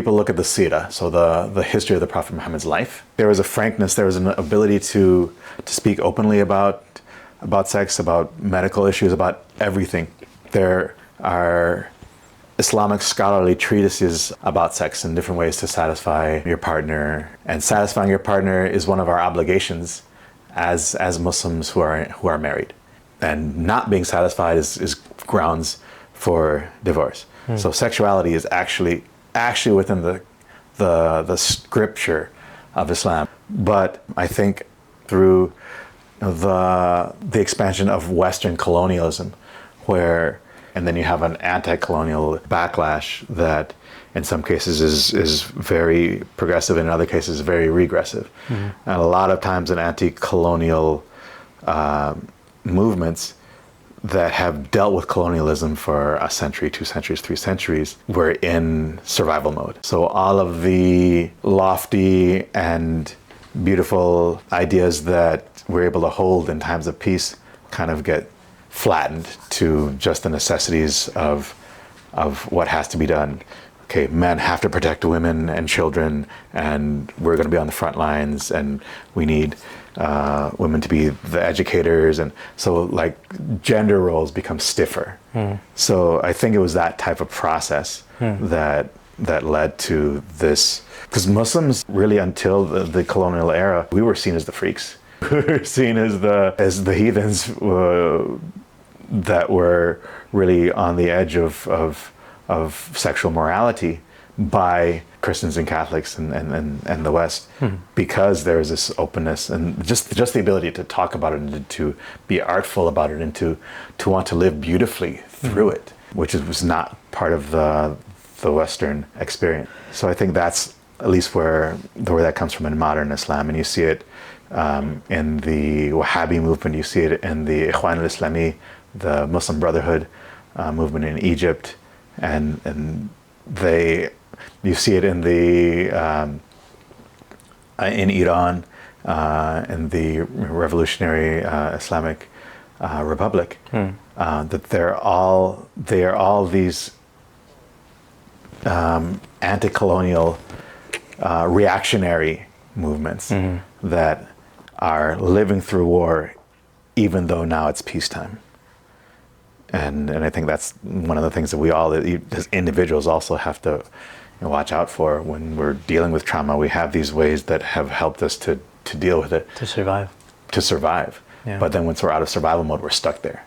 people look at the Sirah, so the history of the Prophet Muhammad's life, there was a frankness, there was an ability to speak openly about sex, about medical issues, about everything. There are Islamic scholarly treatises about sex and different ways to satisfy your partner. And satisfying your partner is one of our obligations as Muslims who are married. And not being satisfied is grounds for divorce. So sexuality is actually within the scripture of Islam. But I think through the expansion of Western colonialism, and then you have an anti-colonial backlash that in some cases is very progressive and in other cases very regressive. And a lot of times in anti-colonial movements that have dealt with colonialism for a century, 2 centuries, 3 centuries, were in survival mode. So all of the lofty and beautiful ideas that we're able to hold in times of peace kind of get flattened to just the necessities of what has to be done. Okay, men have to protect women and children, and we're going to be on the front lines, and we need women to be the educators, and so like gender roles become stiffer. So I think it was that type of process that led to this, because Muslims really until the colonial era, we were seen as the freaks. We were seen as the heathens that were really on the edge of sexual morality by Christians and Catholics and the West, because there is this openness and just the ability to talk about it and to be artful about it and to want to live beautifully through it, which was not part of the Western experience. So I think that's at least where that comes from in modern Islam, and you see it in the Wahhabi movement, you see it in the Ikhwan al-Islami, the Muslim Brotherhood movement in Egypt, and you see it in Iran, in the Revolutionary Islamic Republic, that they are all these anti-colonial reactionary movements that are living through war, even though now it's peacetime. And I think that's one of the things that we all, as individuals, also have to watch out for when we're dealing with trauma. We have these ways that have helped us to deal with it. To survive. Yeah. But then once we're out of survival mode, we're stuck there.